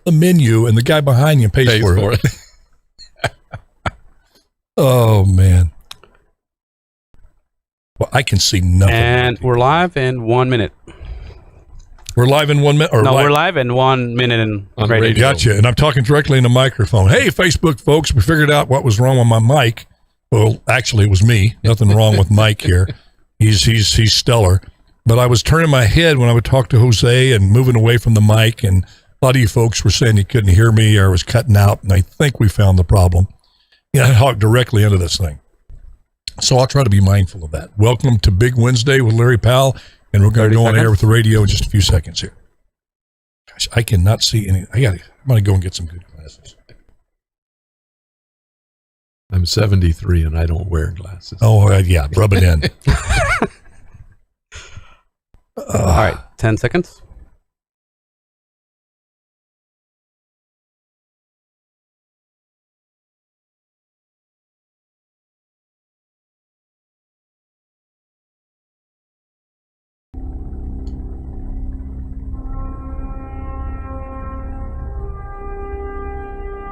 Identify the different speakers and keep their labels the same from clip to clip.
Speaker 1: a menu, and the guy behind you pays for it. Oh, man. Well, I can see nothing.
Speaker 2: And we're live in 1 minute.
Speaker 1: We're live in 1 minute?
Speaker 2: No, we're live in 1 minute on radio.
Speaker 1: Gotcha. And I'm talking directly in the microphone. Hey, Facebook folks, we figured out what was wrong with my mic. Well, actually, it was me. Nothing wrong with Mike here. He's stellar. But I was turning my head when I would talk to Jose and moving away from the mic, and a lot of you folks were saying you couldn't hear me or was cutting out, and I think we found the problem. I talked directly into this thing. So I'll try to be mindful of that. Welcome to Big Wednesday with Larry Powell, and we're going to go on air with the radio in just a few seconds here. Gosh, I cannot see any. I'm going to go and get some good glasses.
Speaker 3: I'm 73 and I don't wear glasses.
Speaker 1: Oh, yeah, rub it in.
Speaker 2: All right, 10 seconds.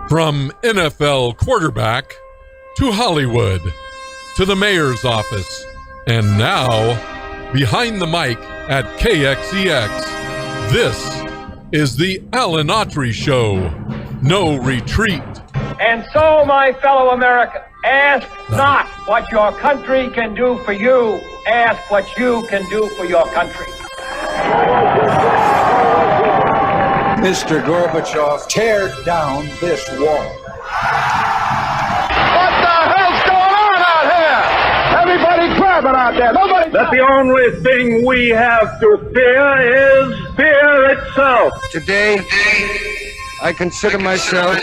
Speaker 3: From NFL quarterback to Hollywood to the mayor's office, and now behind the mic at KXEX, this is the Alan Autry Show. No retreat.
Speaker 4: And so, my fellow Americans, ask not what your country can do for you, ask what you can do for your country.
Speaker 5: Mr. Gorbachev, tear down this wall.
Speaker 4: What the hell's going on out here? Everybody grabbing out there. Nobody. That the only thing we have to fear is fear itself.
Speaker 5: Today, I consider myself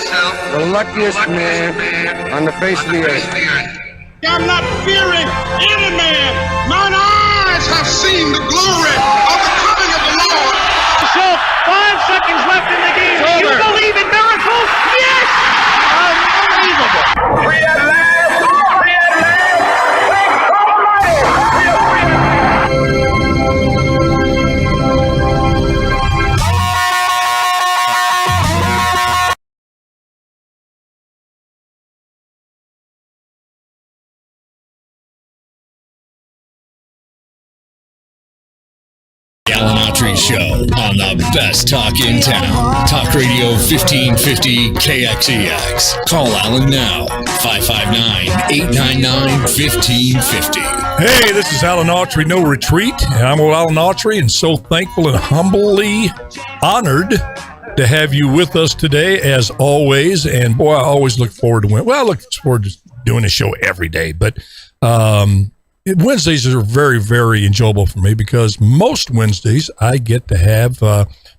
Speaker 5: the luckiest man on the face of the earth.
Speaker 6: I'm not fearing any man. Mine eyes have seen the glory of the coming of the Lord.
Speaker 4: So, 5 seconds left in the game. You believe in miracles? Yes! Unbelievable. Free at last! Free at last! Thank God
Speaker 7: Alan Autry Show on the best talk in town. Talk Radio 1550 KXEX. Call Alan now, 559-899-1550.
Speaker 1: Hey, this is Alan Autry, No Retreat. And I'm Alan Autry, and so thankful and humbly honored to have you with us today, as always. And boy, I always look forward to I look forward to doing a show every day, but Wednesdays are very, very enjoyable for me because most Wednesdays I get to have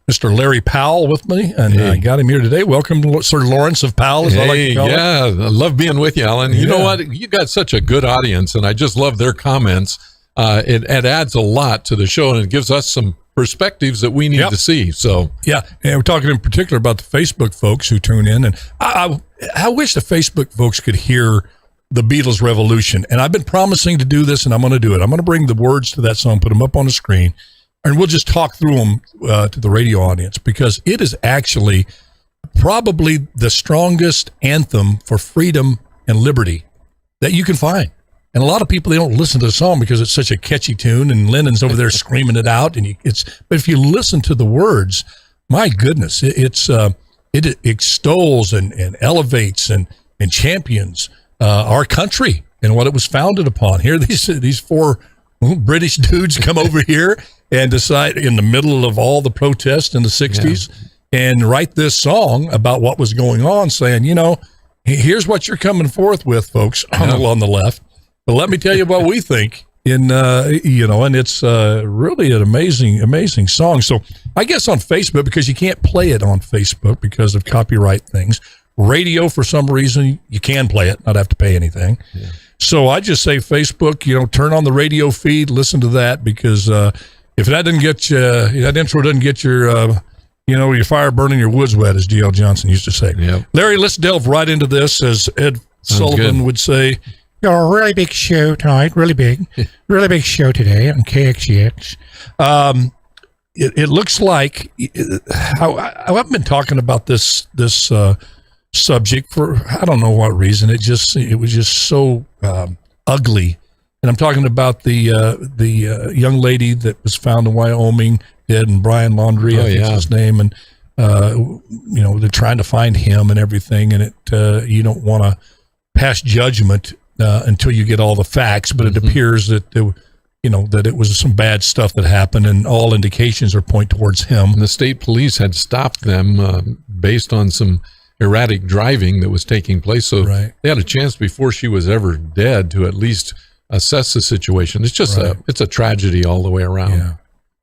Speaker 1: Mr. Larry Powell with me, and I got him here today. Welcome, Sir Lawrence of Powell, as I like to call it.
Speaker 3: I love being with you, Alan. You know what? You got such a good audience, and I just love their comments. It adds a lot to the show, and it gives us some perspectives that we need to see. So
Speaker 1: and we're talking in particular about the Facebook folks who tune in, and I wish the Facebook folks could hear the Beatles Revolution. And I've been promising to do this, and I'm going to do it. I'm going to bring the words to that song, put them up on the screen, and we'll just talk through them to the radio audience, because it is actually probably the strongest anthem for freedom and liberty that you can find. And a lot of people, they don't listen to the song because it's such a catchy tune, and Lennon's over there screaming it out. And but if you listen to the words, my goodness, it extols and elevates and champions our country and what it was founded upon. Here, these 4 British dudes come over here and decide in the middle of all the protests in the 60s and write this song about what was going on, saying, here's what you're coming forth with, folks, on the left. But let me tell you what we think. And it's really an amazing song. So I guess on Facebook, because you can't play it on Facebook because of copyright things. Radio, for some reason, you can play it, not have to pay anything. Yeah. So I just say Facebook, turn on the radio feed, listen to that, because if that didn't get you, that intro doesn't get your, your fire burning your woods wet, as D.L. Johnson used to say. Yep. Larry, let's delve right into this, as Ed Sullivan would say. A really big show tonight, really big show today on KXEX. it looks like I've been talking about this subject for I don't know what reason. It was just so ugly. And I'm talking about the young lady that was found in Wyoming dead, and Brian Laundrie, I think is his name, and they're trying to find him and everything, and you don't want to pass judgment until you get all the facts, but it appears that that it was some bad stuff that happened, and all indications are point towards him.
Speaker 3: And the state police had stopped them based on some erratic driving that was taking place, so they had a chance before she was ever dead to at least assess the situation. It's just it's a tragedy all the way around.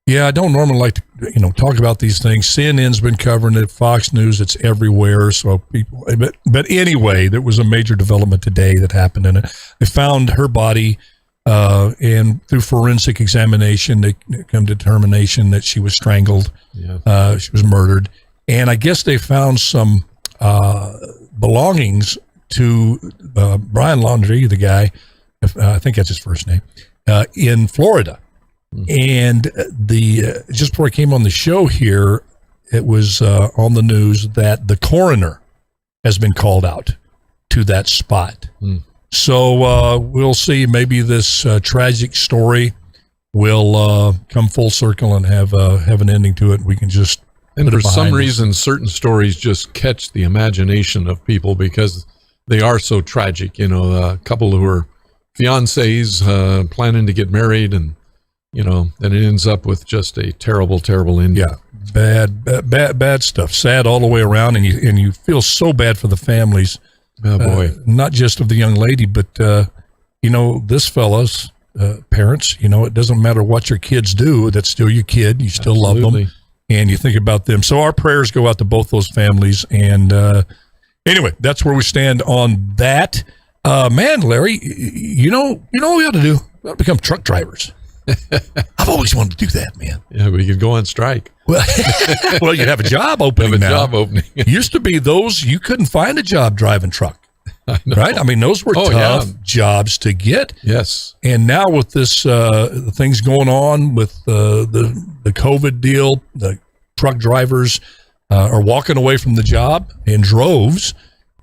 Speaker 1: Yeah, I don't normally like to talk about these things. CNN's been covering it, Fox News, it's everywhere. So people, but anyway, there was a major development today that happened in it. They found her body, and through forensic examination, they come to determination that she was strangled. Yeah. She was murdered, and I guess they found some belongings to Brian Laundrie, the guy. I think that's his first name, in Florida. And just before I came on the show here, it was on the news that the coroner has been called out to that spot. So we'll see. Maybe this tragic story will come full circle and have an ending to it. We can just
Speaker 3: and for some reason, certain stories just catch the imagination of people because they are so tragic. A couple who are fiancés planning to get married, and then it ends up with just a terrible, terrible ending.
Speaker 1: Yeah, bad stuff. Sad all the way around, and you feel so bad for the families.
Speaker 3: Oh boy,
Speaker 1: not just of the young lady, but this fella's parents. It doesn't matter what your kids do; that's still your kid. You still love them, and you think about them. So our prayers go out to both those families. And anyway, that's where we stand on that. Man, Larry, you know what we ought to do? We ought to become truck drivers. I've always wanted to do that, man.
Speaker 3: Yeah, we could go on strike.
Speaker 1: Well, you'd have a job opening
Speaker 3: job opening.
Speaker 1: Used to be those, you couldn't find a job driving truck, right? I mean, those were tough jobs to get.
Speaker 3: Yes.
Speaker 1: And now with this, things going on with the COVID deal, the truck drivers are walking away from the job in droves.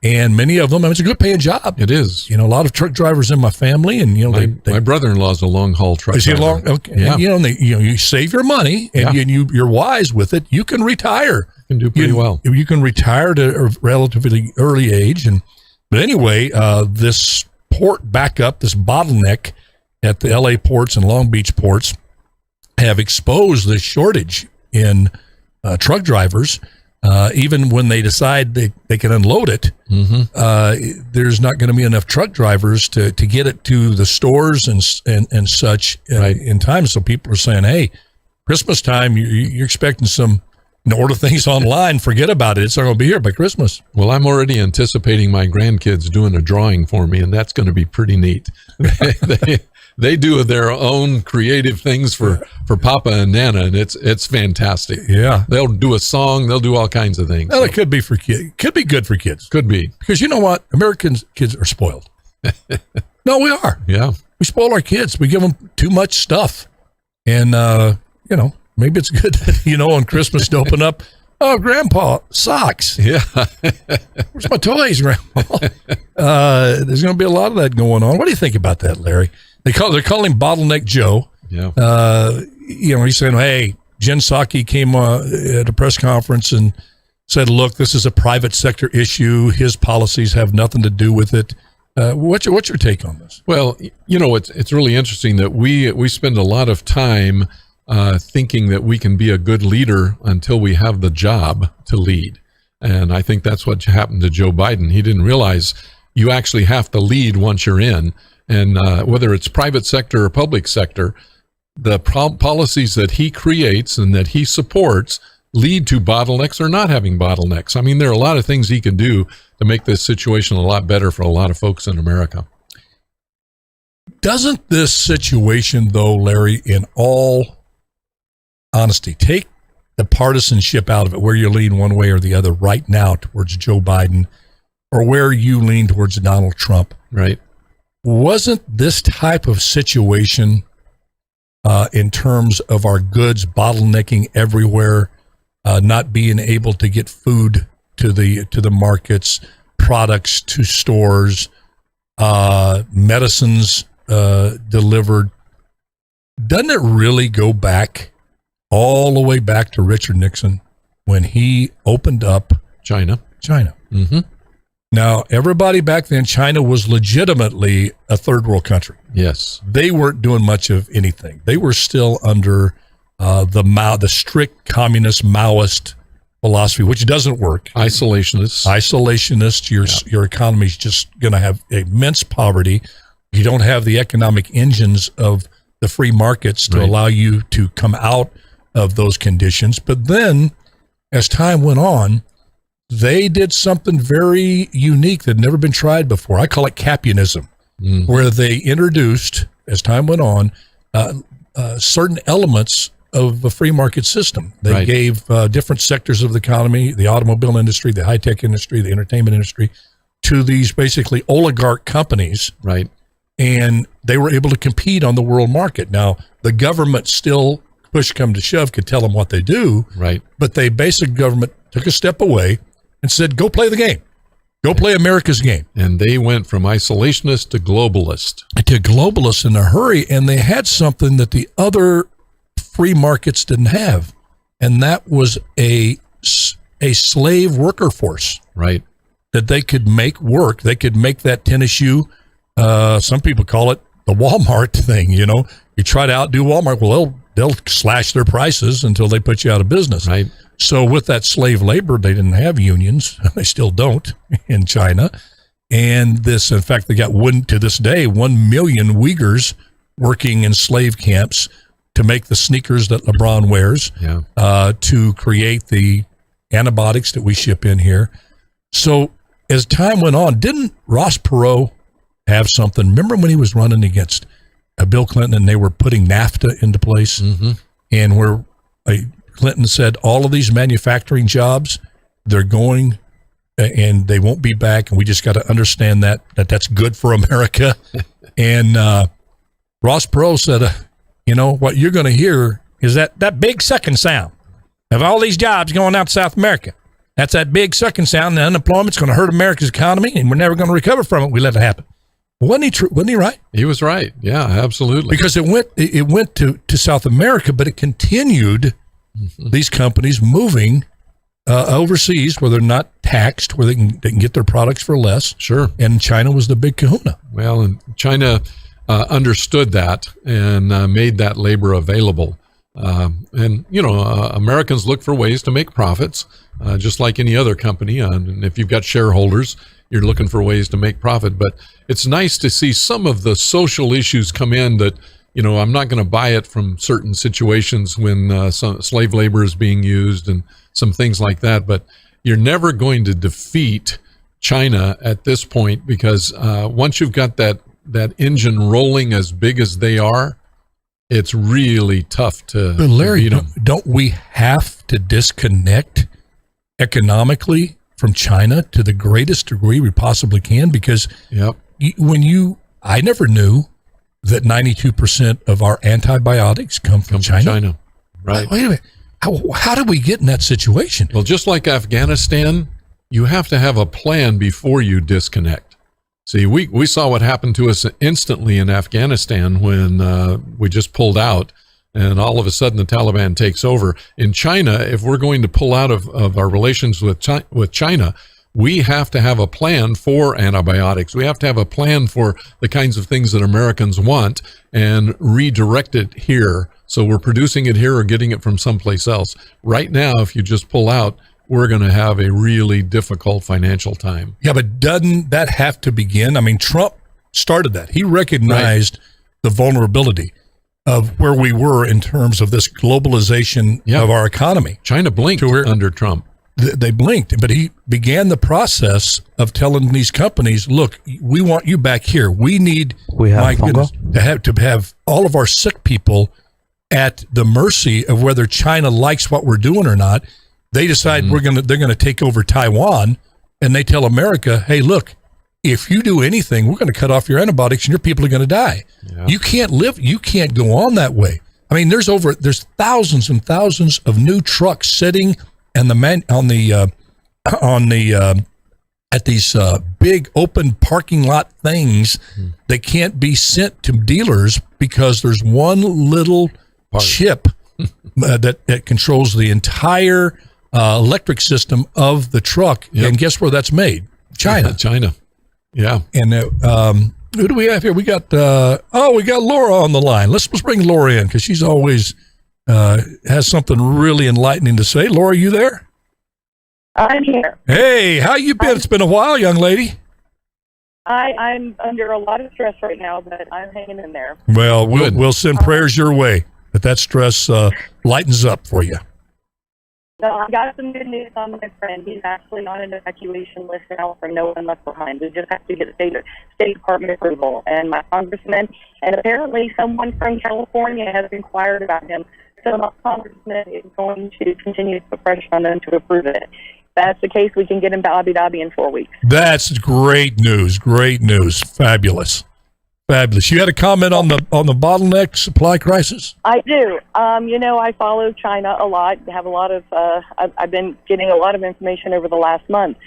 Speaker 1: And many of them, it's a good paying job.
Speaker 3: It is.
Speaker 1: A lot of truck drivers in my family, and
Speaker 3: my brother-in-law is a long haul truck driver.
Speaker 1: Is he long? Okay.
Speaker 3: Yeah.
Speaker 1: And, you save your money, and you're wise with it. You can retire.
Speaker 3: You can do pretty well.
Speaker 1: You can retire at a relatively early age, but anyway, this port backup, this bottleneck at the LA ports and Long Beach ports, have exposed this shortage in truck drivers. Even when they decide they can unload it, there's not going to be enough truck drivers to get it to the stores and such in time. So people are saying, hey, Christmas time, you're expecting some, order things online, forget about it. It's not going to be here by Christmas.
Speaker 3: Well, I'm already anticipating my grandkids doing a drawing for me, and that's going to be pretty neat. They do their own creative things for Papa and Nana, and it's fantastic. Yeah. They'll do a song. They'll do all kinds of things.
Speaker 1: Well, it could be for kids. Could be good for kids.
Speaker 3: Could be.
Speaker 1: Because you know what? American kids are spoiled. No, we are.
Speaker 3: Yeah.
Speaker 1: We spoil our kids. We give them too much stuff. And, maybe it's good, on Christmas to open up, oh, Grandpa, socks.
Speaker 3: Yeah.
Speaker 1: Where's my toys, Grandpa? There's going to be a lot of that going on. What do you think about that, Larry? They're calling him Bottleneck Joe.
Speaker 3: Yeah.
Speaker 1: He's saying, hey, Jen Psaki came at a press conference and said, look, this is a private sector issue. His policies have nothing to do with it. What's your take on this?
Speaker 3: Well, it's really interesting that we spend a lot of time thinking that we can be a good leader until we have the job to lead. And I think that's what happened to Joe Biden. He didn't realize you actually have to lead once you're in. And whether it's private sector or public sector, the policies that he creates and that he supports lead to bottlenecks or not having bottlenecks. I mean, there are a lot of things he can do to make this situation a lot better for a lot of folks in America.
Speaker 1: Doesn't this situation, though, Larry, in all honesty, take the partisanship out of it, where you lean one way or the other right now towards Joe Biden or where you lean towards Donald Trump?
Speaker 3: Right.
Speaker 1: Wasn't this type of situation in terms of our goods bottlenecking everywhere, not being able to get food to the markets, products to stores, medicines delivered. Doesn't it really go back all the way back to Richard Nixon when he opened up
Speaker 3: China?
Speaker 1: Mm-hmm. Now, everybody back then, China was legitimately a third world country.
Speaker 3: Yes.
Speaker 1: They weren't doing much of anything. They were still under the strict communist Maoist philosophy, which doesn't work.
Speaker 3: Isolationists.
Speaker 1: Your economy's just going to have immense poverty. You don't have the economic engines of the free markets to allow you to come out of those conditions. But then, as time went on, they did something very unique that had never been tried before. I call it Capianism, where they introduced, as time went on, certain elements of the free market system. They gave different sectors of the economy, the automobile industry, the high-tech industry, the entertainment industry, to these basically oligarch companies.
Speaker 3: Right.
Speaker 1: And they were able to compete on the world market. Now, the government still, push come to shove, could tell them what they do.
Speaker 3: Right.
Speaker 1: But the basic government took a step away and said, go play the game. Go play America's game.
Speaker 3: And they went from isolationist to globalist.
Speaker 1: To globalist in a hurry. And they had something that the other free markets didn't have. And that was a slave worker force.
Speaker 3: Right.
Speaker 1: That they could make work. They could make that tennis shoe. Some people call it the Walmart thing. You know, you try to outdo Walmart. Well, they'll slash their prices until they put you out of business.
Speaker 3: Right.
Speaker 1: So with that slave labor, they didn't have unions. They still don't in China. And this, in fact, they got to this day, 1 million Uyghurs working in slave camps to make the sneakers that LeBron wears, to create the antibiotics that we ship in here. So as time went on, didn't Ross Perot have something? Remember when he was running against Bill Clinton and they were putting NAFTA into place?
Speaker 3: Mm-hmm.
Speaker 1: And where Clinton said all of these manufacturing jobs, they're going and they won't be back. And we just got to understand that's good for America. And Ross Perot said, you know, what you're going to hear is that big sucking sound of all these jobs going out to South America. That's that big sucking sound, and unemployment's going to hurt America's economy, and we're never going to recover from it. We let it happen. Wasn't he true? Wasn't he right?
Speaker 3: He was right. Yeah, absolutely.
Speaker 1: Because it went to South America, but it continued these companies moving overseas where they're not taxed, where they can get their products for less.
Speaker 3: Sure.
Speaker 1: And China was the big kahuna.
Speaker 3: Well, and China understood that and made that labor available. And, you know, Americans look for ways to make profits, just like any other company. And if you've got shareholders, you're looking for ways to make profit. But it's nice to see some of the social issues come in that, you know, I'm not going to buy it from certain situations when some slave labor is being used and some things like that. But you're never going to defeat China at this point, because once you've got that engine rolling as big as they are, it's really tough to
Speaker 1: Larry,
Speaker 3: beat them.
Speaker 1: Don't we have to disconnect economically from China to the greatest degree we possibly can? Because I never knew that 92% of our antibiotics come from China.
Speaker 3: Right.
Speaker 1: Wait a minute. How did we get in that situation?
Speaker 3: Well, just like Afghanistan, you have to have a plan before you disconnect. See, we saw what happened to us instantly in Afghanistan when we just pulled out, and all of a sudden the Taliban takes over. In China, if we're going to pull out of our relations with China, we have to have a plan for antibiotics. We have to have a plan for the kinds of things that Americans want and redirect it here. So we're producing it here or getting it from someplace else. Right now, if you just pull out, we're going to have a really difficult financial time.
Speaker 1: Yeah, but doesn't that have to begin? I mean, Trump started that. He recognized the vulnerability of where we were in terms of this globalization of our economy.
Speaker 3: China blinked under Trump.
Speaker 1: They blinked, but he began the process of telling these companies, look, we want you back here. We need, to have all of our sick people at the mercy of whether China likes what we're doing or not. They decide they're going to take over Taiwan, and they tell America, hey, look, if you do anything, we're going to cut off your antibiotics and your people are going to die. Yeah. You can't go on that way. I mean, there's thousands and thousands of new trucks sitting and at these big open parking lot things that can't be sent to dealers because there's one little chip that controls the entire electric system of the truck. Yep. And guess where that's made? China.
Speaker 3: China. Yeah.
Speaker 1: And who do we have here? We got Laura on the line. Let's bring Laura in because she's always has something really enlightening to say. Laura, you there?
Speaker 8: I'm here.
Speaker 1: Hey, how you been? It's been a while, young lady.
Speaker 8: I'm under a lot of stress right now, but I'm hanging in there.
Speaker 1: Well, we'll send prayers your way that stress lightens up for you.
Speaker 8: So I got some good news on my friend. He's actually on an evacuation list now for no one left behind. We just have to get State Department approval. And my congressman, and apparently someone from California has inquired about him. So my congressman is going to continue to put pressure on them to approve it. If that's the case, we can get him to Abu Dhabi in 4 weeks.
Speaker 1: That's great news. Great news. Fabulous. Fabulous. You had a comment on the bottleneck supply crisis?
Speaker 8: I do. I follow China a lot. Have a lot of. I've been getting a lot of information over the last month.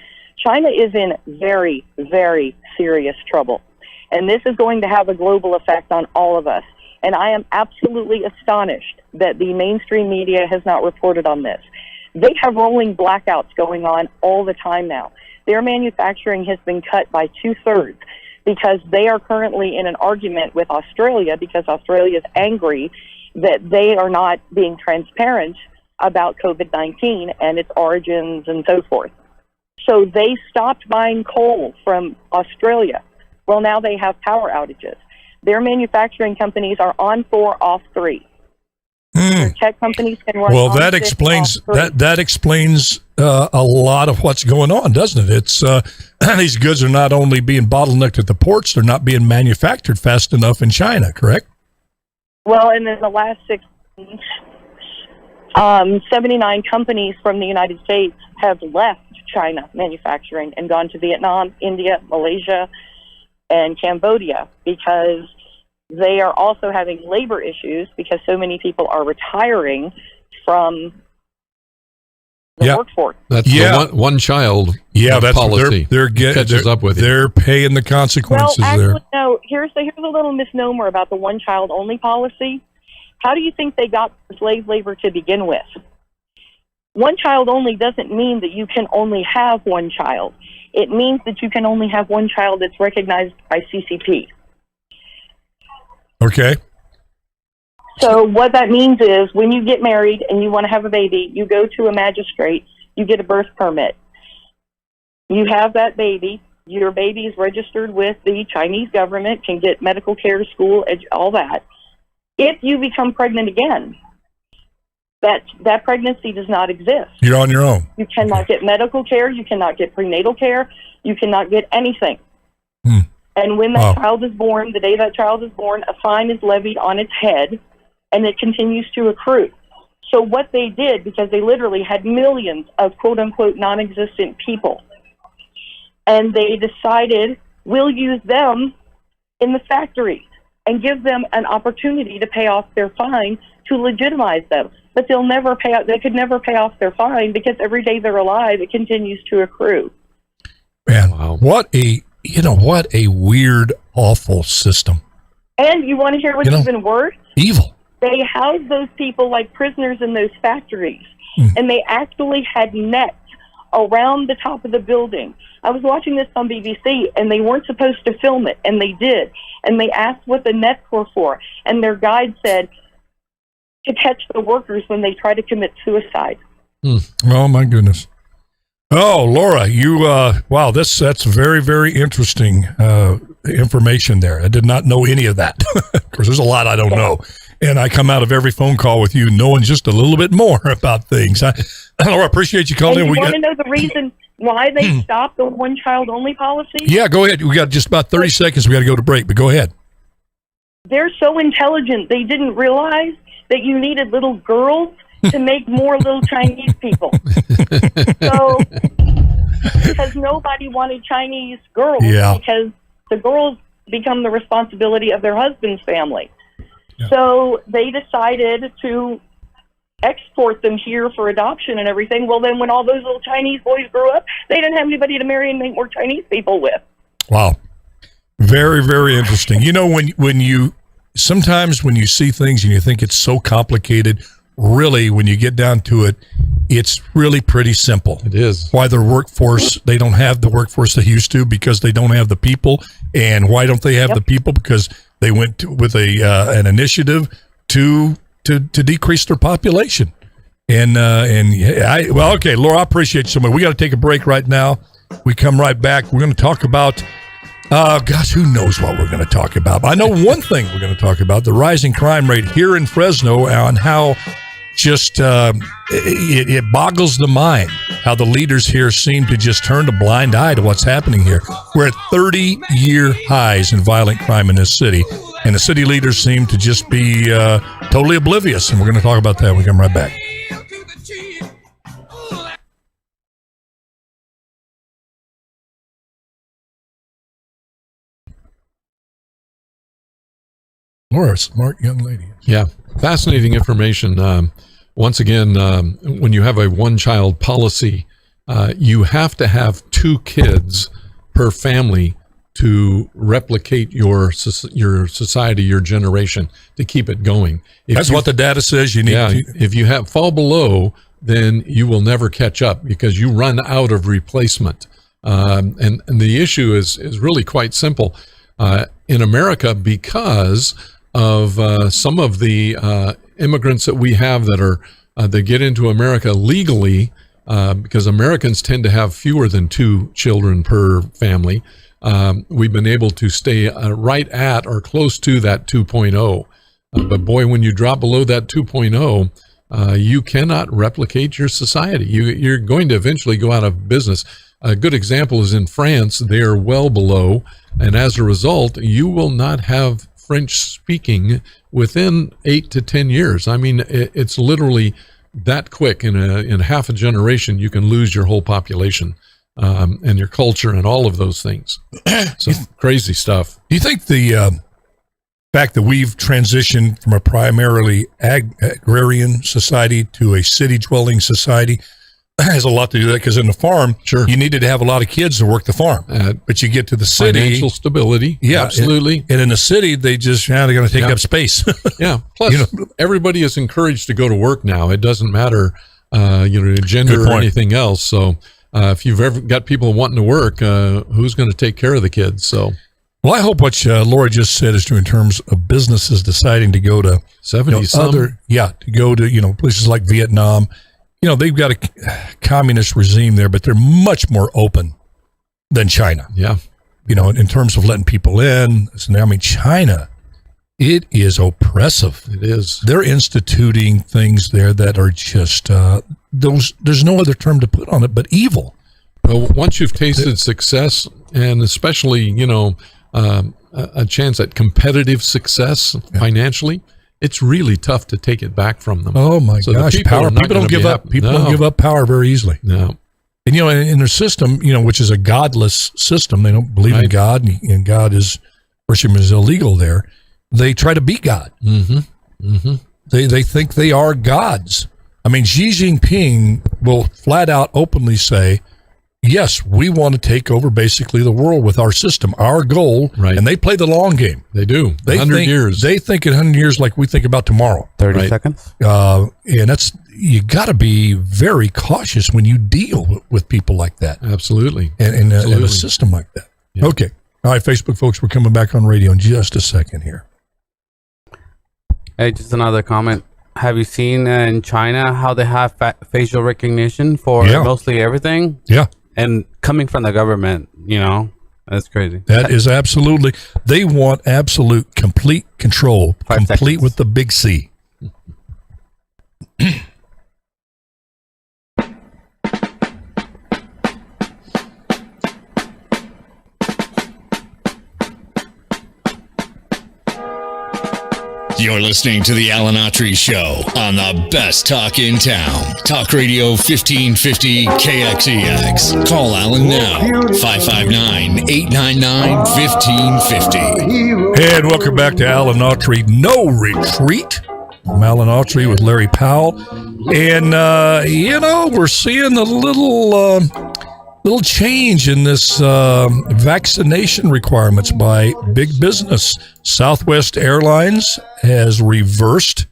Speaker 8: China is in very, very serious trouble, and this is going to have a global effect on all of us. And I am absolutely astonished that the mainstream media has not reported on this. They have rolling blackouts going on all the time now. Their manufacturing has been cut by 2/3 because they are currently in an argument with Australia because Australia is angry that they are not being transparent about COVID-19 and its origins and so forth. So they stopped buying coal from Australia. Well, now they have power outages. Their manufacturing companies are on 4, off 3. Their tech companies can run.
Speaker 1: Well, that explains that explains a lot of what's going on, doesn't it? It's these goods are not only being bottlenecked at the ports; they're not being manufactured fast enough in China. Correct?
Speaker 8: Well, and in the last 6 months, 79 companies from the United States have left China manufacturing and gone to Vietnam, India, Malaysia, and Cambodia because they are also having labor issues because so many people are retiring from the workforce.
Speaker 3: That's the one child
Speaker 1: that's
Speaker 3: policy.
Speaker 1: They're catches
Speaker 3: up with
Speaker 1: They're paying the consequences
Speaker 8: well, actually,
Speaker 1: there.
Speaker 8: No, here's a little misnomer about the one child only policy. How do you think they got slave labor to begin with? One child only doesn't mean that you can only have one child. It means that you can only have one child that's recognized by CCP.
Speaker 1: Okay.
Speaker 8: So what that means is when you get married and you want to have a baby, you go to a magistrate, you get a birth permit. You have that baby. Your baby is registered with the Chinese government, can get medical care, school, all that. If you become pregnant again, that pregnancy does not exist.
Speaker 1: You're on your own.
Speaker 8: You cannot get medical care. You cannot get prenatal care. You cannot get anything. And when that child is born, the day that child is born, a fine is levied on its head, and it continues to accrue. So what they did, because they literally had millions of quote-unquote non-existent people, and they decided, we'll use them in the factory and give them an opportunity to pay off their fine to legitimize them. But they'll never pay out. They could never pay off their fine because every day they're alive, it continues to accrue.
Speaker 1: Man, what a weird, awful system.
Speaker 8: And you want to hear what's even worse?
Speaker 1: Evil.
Speaker 8: They house those people like prisoners in those factories, and they actually had nets around the top of the building. I was watching this on BBC, and they weren't supposed to film it, and they did. And they asked what the nets were for, and their guide said to catch the workers when they try to commit suicide.
Speaker 1: Oh, my goodness. Oh, Laura, that's very, very interesting information there. I did not know any of that. Of course, there's a lot I don't know. And I come out of every phone call with you knowing just a little bit more about things. Laura, I appreciate you calling in.
Speaker 8: You want to know the reason why they stopped the one-child-only policy?
Speaker 1: Yeah, go ahead. We got just about 30 seconds. We got to go to break, but go ahead.
Speaker 8: They're so intelligent, they didn't realize that you needed little girls to make more little Chinese people. So, because nobody wanted Chinese girls, because the girls become the responsibility of their husband's family. So they decided to export them here for adoption and everything. Well, then when all those little Chinese boys grew up, they didn't have anybody to marry and make more Chinese people with.
Speaker 1: Wow. Very, very interesting. You know, sometimes when you see things and you think it's so complicated, really, when you get down to it, it's really pretty simple.
Speaker 3: It is.
Speaker 1: Why their workforce, they don't have the workforce they used to because they don't have the people. And why don't they have the people? Because they went with an initiative to decrease their population. Okay, Laura, I appreciate you so much. We got to take a break right now. We come right back. We're going to talk about, who knows what we're going to talk about. I know one thing we're going to talk about, the rising crime rate here in Fresno and how just it boggles the mind how the leaders here seem to just turn a blind eye to what's happening here. We're at 30-year highs in violent crime in this city, and the city leaders seem to just be totally oblivious, and we're going to talk about that when we come right back. Laura, smart young lady.
Speaker 3: Yeah, fascinating information. Once again, when you have a one-child policy, you have to have 2 kids per family to replicate your society, your generation, to keep it going.
Speaker 1: That's what the data says. You need. Yeah,
Speaker 3: if you fall below, then you will never catch up because you run out of replacement. And the issue is really quite simple in America because of some of the immigrants that we have that get into America legally, because Americans tend to have fewer than 2 children per family. We've been able to stay right at or close to that 2.0. But boy, when you drop below that 2.0, you cannot replicate your society. You're going to eventually go out of business. A good example is in France. They are well below, and as a result, you will not have French speaking within 8 to 10 years. I mean, it's literally that quick. In half a generation, you can lose your whole population and your culture and all of those things. So crazy stuff.
Speaker 1: Do you think the fact that we've transitioned from a primarily agrarian society to a city-dwelling society has a lot to do with that? Because in the farm,
Speaker 3: sure,
Speaker 1: you needed to have a lot of kids to work the farm. But you get to the city,
Speaker 3: financial stability, absolutely.
Speaker 1: And in the city, they're going to take up space.
Speaker 3: Yeah. Plus, everybody is encouraged to go to work now. It doesn't matter, gender or anything else. So, if you've ever got people wanting to work, who's going to take care of the kids? So.
Speaker 1: Well, I hope what Laura just said is true in terms of businesses deciding to go to
Speaker 3: 70
Speaker 1: to go to places like Vietnam. They've got a communist regime there, but they're much more open than China.
Speaker 3: Yeah.
Speaker 1: In terms of letting people in. I mean, China, it is oppressive.
Speaker 3: It is.
Speaker 1: They're instituting things there that are just, there's no other term to put on it but evil.
Speaker 3: Well, once you've tasted success, and especially, a chance at competitive success financially, it's really tough to take it back from them.
Speaker 1: Oh my gosh, power! People don't give up. People don't give up power very easily.
Speaker 3: No,
Speaker 1: and in their system, which is a godless system, they don't believe in God, and God is worship is illegal there. They try to be God.
Speaker 3: Mm-hmm. Mm-hmm.
Speaker 1: They think they are gods. I mean, Xi Jinping will flat out openly say, yes, we want to take over basically the world with our system, our goal, and they play the long game.
Speaker 3: They do. 100 years.
Speaker 1: They think in 100 years like we think about tomorrow.
Speaker 2: 30 seconds.
Speaker 1: And you got to be very cautious when you deal with people like that.
Speaker 3: Absolutely.
Speaker 1: And in a system like that. Yeah. Okay. All right, Facebook folks, we're coming back on radio in just a second here.
Speaker 2: Hey, just another comment. Have you seen in China how they have facial recognition for mostly everything?
Speaker 1: Yeah.
Speaker 2: And coming from the government, that's crazy.
Speaker 1: That is absolutely. They want absolute, complete control.
Speaker 2: 5
Speaker 1: complete
Speaker 2: seconds.
Speaker 1: With the big C.
Speaker 7: You're listening to the Alan Autry Show on the best talk in town. Talk Radio 1550 KXEX. Call Alan now, 559-899-1550.
Speaker 1: And welcome back to Alan Autry No Retreat. I'm Alan Autry with Larry Powell. And, we're seeing a little change in this vaccination requirements by big business. Southwest Airlines has reversed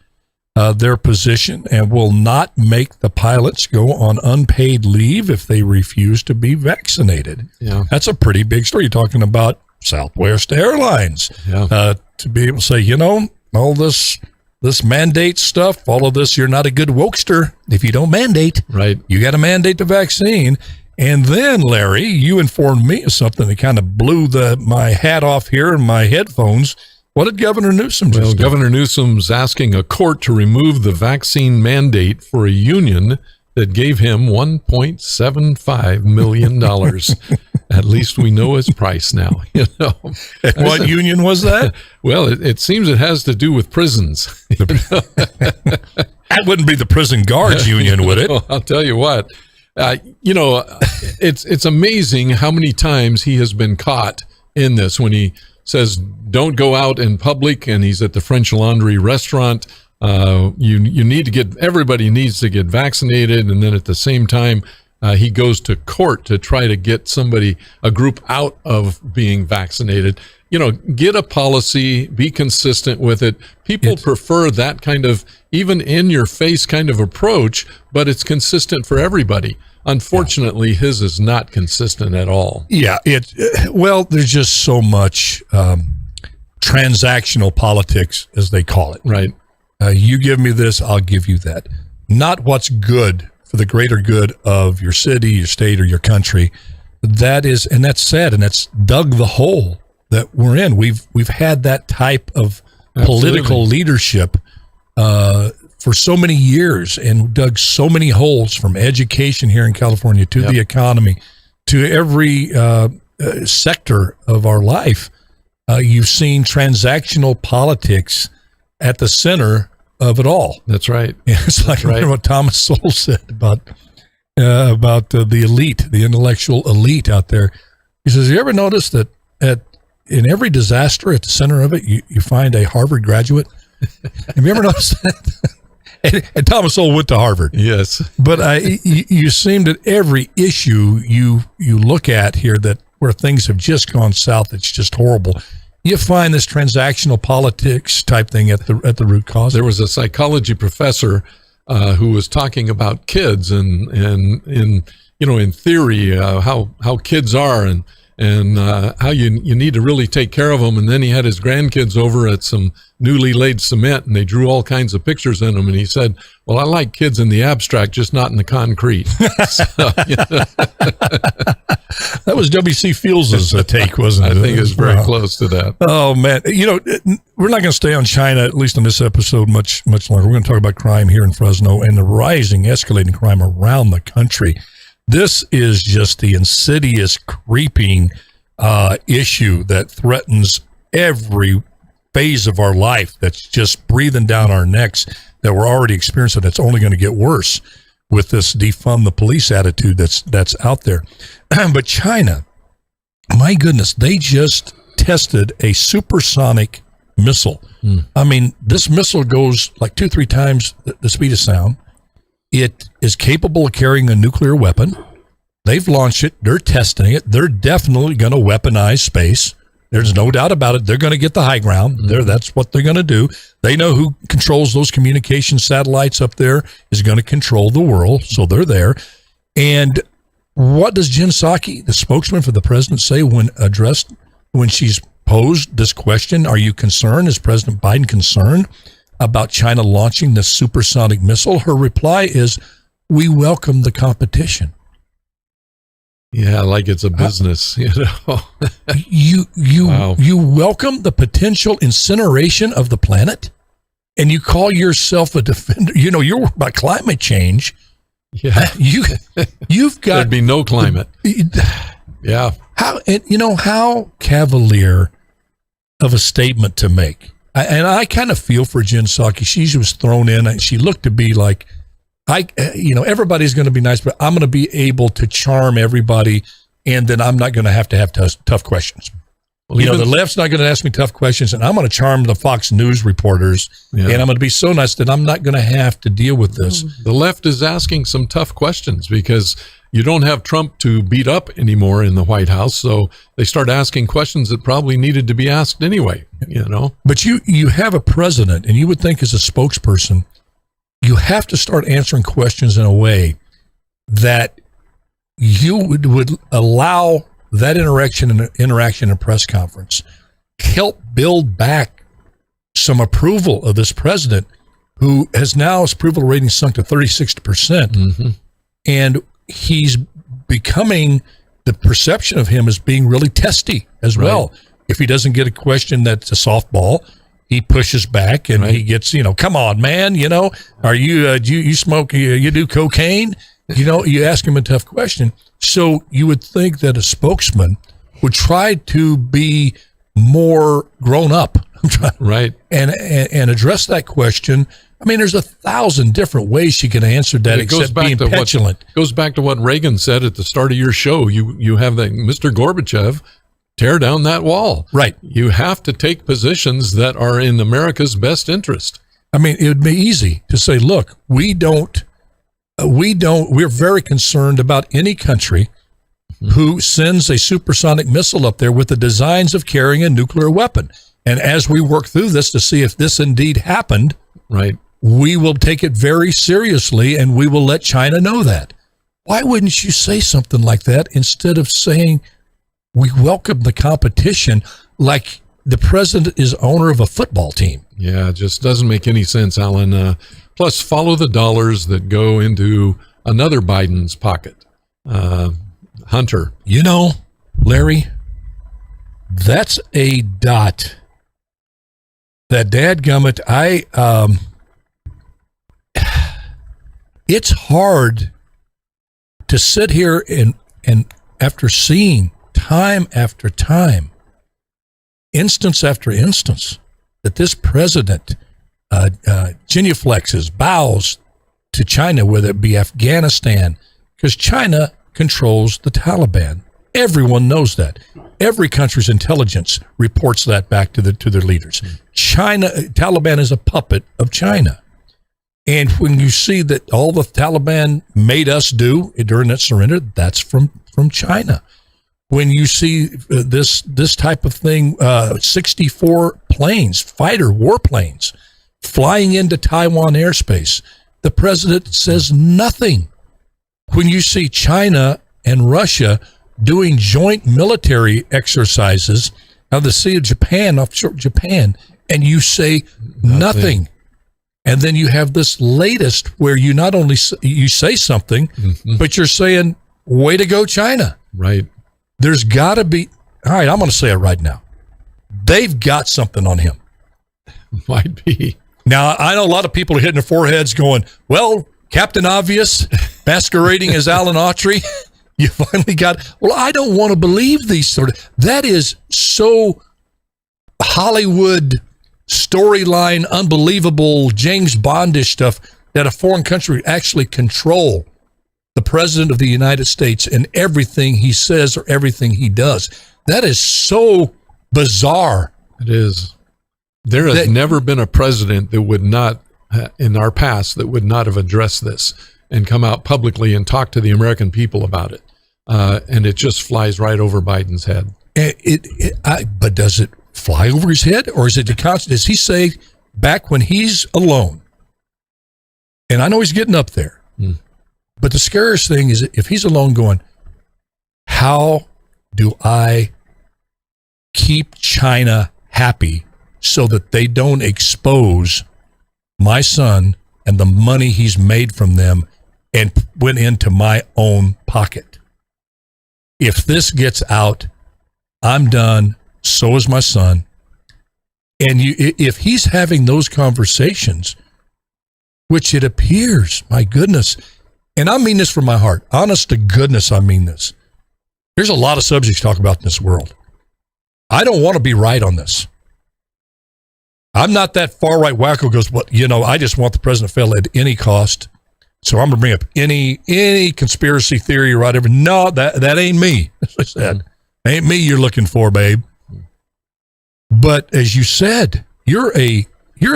Speaker 1: their position and will not make the pilots go on unpaid leave if they refuse to be vaccinated.
Speaker 3: Yeah.
Speaker 1: That's a pretty big story. You're talking about Southwest Airlines.
Speaker 3: Yeah.
Speaker 1: To be able to say, all this mandate stuff, all of this, you're not a good wokester if you don't mandate.
Speaker 3: Right.
Speaker 1: You got to mandate the vaccine. And then, Larry, you informed me of something that kind of blew my hat off here and my headphones. What did Governor Newsom just do?
Speaker 3: Governor Newsom's asking a court to remove the vaccine mandate for a union that gave him $1.75 million. At least we know his price now.
Speaker 1: And what union was that?
Speaker 3: Well, it seems it has to do with prisons.
Speaker 1: That wouldn't be the prison guards union, would it?
Speaker 3: Well, I'll tell you what. It's amazing how many times he has been caught in this when he says don't go out in public and he's at the French Laundry restaurant. Everybody needs to get vaccinated, and then at the same time he goes to court to try to get a group out of being vaccinated. Get a policy, be consistent with it. People prefer that kind of even in your face kind of approach, but it's consistent for everybody. Unfortunately, his is not consistent at all.
Speaker 1: Yeah, there's just so much transactional politics, as they call it.
Speaker 3: Right.
Speaker 1: You give me this, I'll give you that. Not what's good for the greater good of your city, your state, or your country. And that's sad, and that's dug the hole that we're in. We've had that type of political leadership for so many years and dug so many holes, from education here in California to the economy to every sector of our life. You've seen transactional politics at the center of it all.
Speaker 3: That's right.
Speaker 1: It's like what Thomas Sowell said about the elite, the intellectual elite out there. He says, you ever notice that in every disaster at the center of it, you find a Harvard graduate? Have you ever noticed that? And Thomas Sowell went to Harvard.
Speaker 3: Yes.
Speaker 1: But you seem that every issue you look at here where things have just gone south, it's just horrible. You find this transactional politics type thing at the root cause.
Speaker 3: There was a psychology professor who was talking about kids and in theory how kids are and how you need to really take care of them. And then he had his grandkids over at some newly laid cement, and they drew all kinds of pictures in them. And he said, well, I like kids in the abstract, just not in the concrete.
Speaker 1: That was W.C. Fields' take, wasn't it?
Speaker 3: I think it was very close to that.
Speaker 1: Oh, man. We're not going to stay on China, at least in this episode, much longer. We're going to talk about crime here in Fresno and the escalating crime around the country. This is just the insidious, creeping issue that threatens every phase of our life, that's just breathing down our necks, that we're already experiencing. It's only going to get worse with this defund the police attitude that's out there. But China, my goodness, they just tested a supersonic missile. I mean, this missile goes like 2-3 times the speed of sound. It is capable of carrying a nuclear weapon. They've launched it. They're testing it. They're definitely going to weaponize space. There's no doubt about it. They're going to get the high ground. That's what they're going to do. They know who controls those communication satellites up there is going to control the world, so they're there. And what does Jen Psaki, the spokesman for the president, say when she's posed this question? Are you concerned? Is President Biden concerned about China launching this supersonic missile? Her reply is, we welcome the competition.
Speaker 3: Yeah, like it's a business,
Speaker 1: Wow. You welcome the potential incineration of the planet, and you call yourself a defender. You're about climate change.
Speaker 3: Yeah,
Speaker 1: you've got
Speaker 3: there'd be no climate. Yeah,
Speaker 1: how cavalier of a statement to make. And I kind of feel for Jen Psaki. She was thrown in, and she looked to be like, everybody's going to be nice, but I'm going to be able to charm everybody, and then I'm not going to have tough questions. Well, the left's not going to ask me tough questions, and I'm going to charm the Fox News reporters, and I'm going to be so nice that I'm not going to have to deal with this.
Speaker 3: The left is asking some tough questions because you don't have Trump to beat up anymore in the White House, so they start asking questions that probably needed to be asked anyway, But you have a president, and you would think as a spokesperson, you have to start answering questions in a way that you would allow that interaction in a press conference help build back some approval of this president who has now his approval rating sunk to 36%. And he's becoming, the perception of him as being really testy as well. If he doesn't get a question that's a softball, he pushes back and he gets, come on, man, are you, you smoke, you do cocaine? You ask him a tough question. So you would think that a spokesman would try to be more grown up, and address that question. I mean, there's 1,000 different ways she can answer that except being petulant. Goes back to what Reagan said at the start of your show. You have that Mr. Gorbachev tear down that wall. Right. You have to take positions that are in America's best interest.
Speaker 1: I mean, it would be easy to say, look, we're very concerned about any country who sends a supersonic missile up there with the designs of carrying a nuclear weapon. And as we work through this to see if this indeed happened, we will take it very seriously and we will let China know that. Why wouldn't you say something like that instead of saying we welcome the competition like the president is owner of a football team?
Speaker 3: Yeah, it just doesn't make any sense, Alan. Plus, follow the dollars that go into another Biden's pocket, Hunter.
Speaker 1: Larry, that's a dot. That dadgummit, it's hard to sit here and after seeing time after time, instance after instance, that this president genuflexes, bows to China, whether it be Afghanistan, because China controls the Taliban. Everyone knows that. Every country's intelligence reports that back to their leaders. Taliban is a puppet of China. And when you see that all the Taliban made us do during that surrender, that's from China. When you see this type of thing, 64 planes, fighter warplanes, flying into Taiwan airspace, the president says nothing. When you see China and Russia doing joint military exercises of the Sea of Japan, offshore Japan, and you say nothing. And then you have this latest where you not only you say something, but you're saying, way to go, China.
Speaker 3: Right.
Speaker 1: There's got to be, all right, I'm going to say it right now. They've got something on him.
Speaker 3: Might be.
Speaker 1: Now, I know a lot of people are hitting their foreheads going, well, Captain Obvious, masquerading as Alan Autry. You finally got, well, I don't want to believe these sort of, that is so Hollywood storyline, unbelievable James Bondish stuff that a foreign country actually control the president of the United States and everything he says or everything he does. That is so bizarre.
Speaker 3: It is. There has never been a president that would not, in our past, that would not have addressed this and come out publicly and talk to the American people about it. And it just flies right over Biden's head.
Speaker 1: But does it fly over his head, or is it the constant? Does he say back when he's alone? And I know he's getting up there, but the scariest thing is if he's alone, going, "How do I keep China happy so that they don't expose my son and the money he's made from them and went into my own pocket? If this gets out, I'm done. So is my son." And if he's having those conversations, which it appears, my goodness, and I mean this from my heart, honest to goodness, I mean this. There's a lot of subjects to talk about in this world. I don't want to be right on this. I'm not that far right wacko goes, well, I just want the president to fail at any cost. So I'm going to bring up any conspiracy theory or whatever. No, that ain't me. As I said, ain't me you're looking for, babe. But as you said, you're a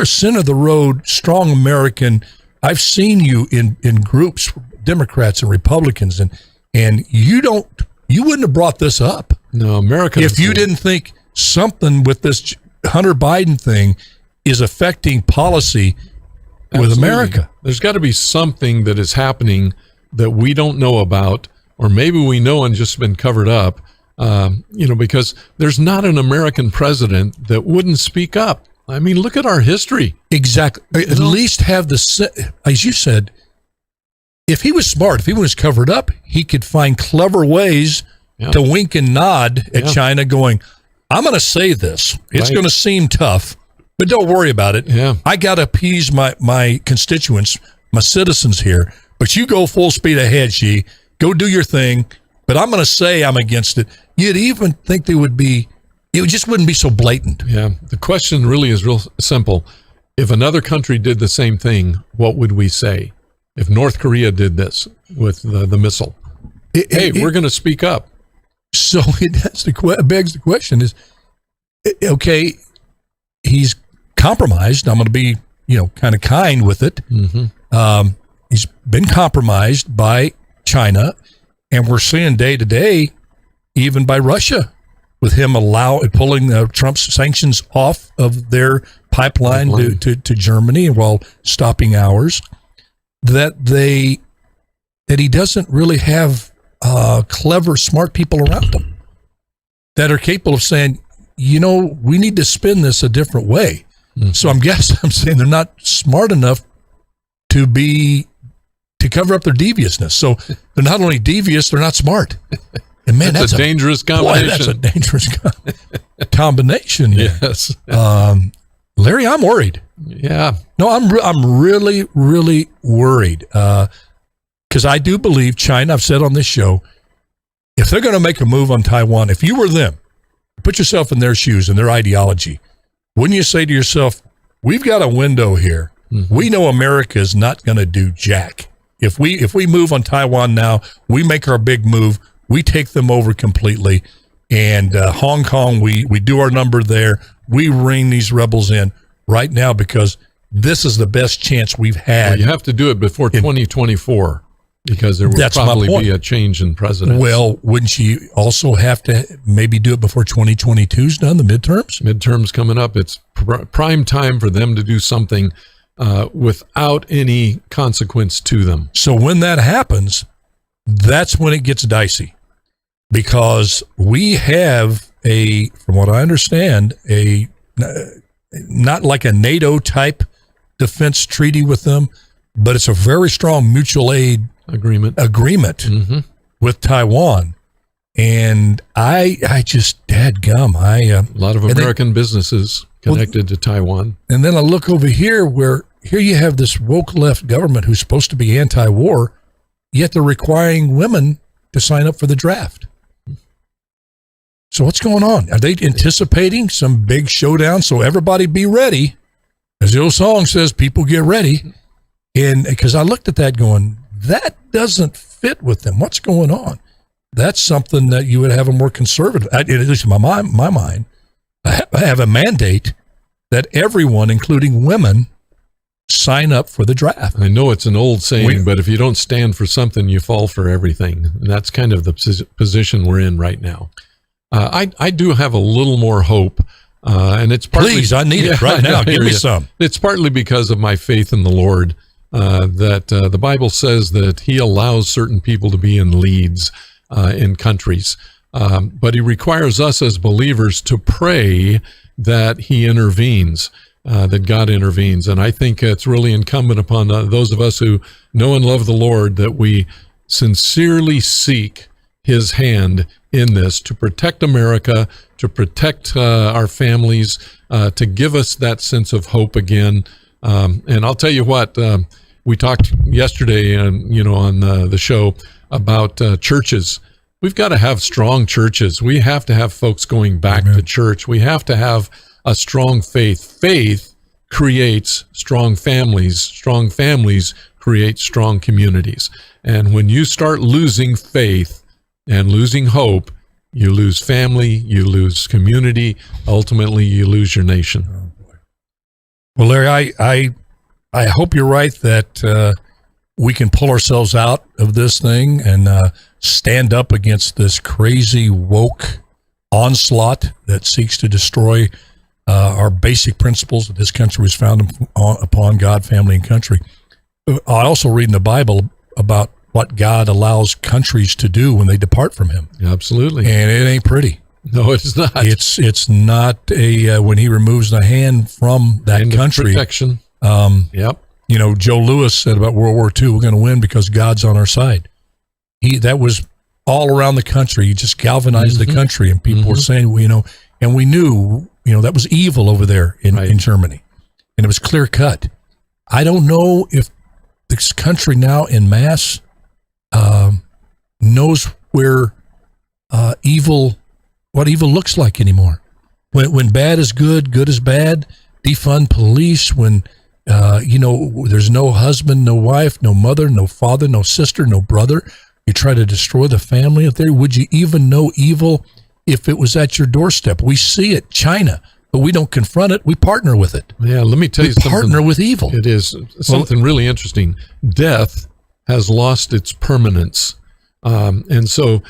Speaker 1: center of the road, strong American. I've seen you in groups, Democrats and Republicans, and you wouldn't have brought this up.
Speaker 3: No, America.
Speaker 1: If you didn't think something with this Hunter Biden thing is affecting policy with America.
Speaker 3: There's got to be something that is happening that we don't know about, or maybe we know and just been covered up, because there's not an American president that wouldn't speak up. I mean, look at our history.
Speaker 1: Exactly. At least have as you said, if he was smart, if he was covered up, he could find clever ways to wink and nod at China going, I'm going to say this. It's going to seem tough, but don't worry about it.
Speaker 3: Yeah.
Speaker 1: I got to appease my constituents, my citizens here, but you go full speed ahead, Xi. Go do your thing, but I'm going to say I'm against it. You'd even think it just wouldn't be so blatant.
Speaker 3: Yeah. The question really is real simple. If another country did the same thing, what would we say? If North Korea did this with the missile, we're going to speak up.
Speaker 1: So it begs the question is, okay, he's compromised. I'm going to be, kind of kind with it.
Speaker 3: Mm-hmm.
Speaker 1: He's been compromised by China, and we're seeing day to day, even by Russia, with him pulling Trump's sanctions off of their pipeline to Germany while stopping ours. That he doesn't really have clever, smart people around him that are capable of saying, we need to spin this a different way. Mm-hmm. So I'm saying they're not smart enough to cover up their deviousness. So they're not only devious, they're not smart. And man, that's a
Speaker 3: dangerous combination.
Speaker 1: Boy, that's a dangerous combination.
Speaker 3: Yes.
Speaker 1: Larry, I'm worried.
Speaker 3: Yeah.
Speaker 1: No, I'm really, really worried. Because I do believe China, I've said on this show, if they're going to make a move on Taiwan, if you were them, put yourself in their shoes and their ideology, wouldn't you say to yourself, we've got a window here. Mm-hmm. We know America is not going to do jack. If we move on Taiwan now, we make our big move, we take them over completely. And Hong Kong, we do our number there. We ring these rebels in right now because this is the best chance we've had.
Speaker 3: Well, you have to do it before 2024 because there will probably be a change in president.
Speaker 1: Well, wouldn't you also have to maybe do it before 2022's done, the midterms?
Speaker 3: Midterms coming up. It's prime time for them to do something without any consequence to them.
Speaker 1: So when that happens, that's when it gets dicey. Because we have from what I understand, not like a NATO type defense treaty with them, but it's a very strong mutual aid agreement
Speaker 3: mm-hmm.
Speaker 1: with Taiwan. And I just, dadgum, a
Speaker 3: lot of American businesses connected to Taiwan.
Speaker 1: And then I look over here where you have this woke left government who's supposed to be anti-war, yet they're requiring women to sign up for the draft. So what's going on? Are they anticipating some big showdown? So everybody be ready. As the old song says, people get ready. And because I looked at that going, that doesn't fit with them. What's going on? That's something that you would have a more conservative, at least in my mind, I have a mandate that everyone, including women, sign up for the draft.
Speaker 3: I know it's an old saying, but if you don't stand for something, you fall for everything. And that's kind of the position we're in right now. I do have a little more hope, and it's partly...
Speaker 1: Please, I need it right now. Give me some.
Speaker 3: It's partly because of my faith in the Lord, that the Bible says that he allows certain people to be in leads in countries, but he requires us as believers to pray that he intervenes, that God intervenes. And I think it's really incumbent upon those of us who know and love the Lord that we sincerely seek his hand in this to protect America, to protect our families, to give us that sense of hope again. And I'll tell you what, we talked yesterday, on the show about churches. We've got to have strong churches. We have to have folks going back to church. We have to have a strong faith. Faith creates strong families. Strong families create strong communities. And when you start losing faith and losing hope, you lose family, you lose community, ultimately you lose your nation.
Speaker 1: Well, Larry, I hope you're right that we can pull ourselves out of this thing and stand up against this crazy woke onslaught that seeks to destroy our basic principles that this country was founded upon: God, family, and country. I also read in the Bible about what God allows countries to do when they depart from Him.
Speaker 3: Absolutely.
Speaker 1: And it ain't pretty.
Speaker 3: No, it's not.
Speaker 1: It's not a when He removes the hand from that
Speaker 3: Hand of
Speaker 1: country.
Speaker 3: protection. Yep.
Speaker 1: You know, Joe Louis said about World War II, we're going to win because God's on our side. That was all around the country. He just galvanized the country, and people were saying, well, you know, and we knew, you know, that was evil over there in Germany, and it was clear cut. I don't know if this country now en masse knows where what evil looks like anymore. When bad is good, good is bad. Defund police. When you know, there's no husband, no wife, no mother, no father, no sister, no brother. You try to destroy the family up there. Would you even know evil if it was at your doorstep? We see it, China, but we don't confront it. We partner with it.
Speaker 3: Yeah, let me tell you something.
Speaker 1: Partner with evil.
Speaker 3: It is something really interesting. Death has lost its permanence. And so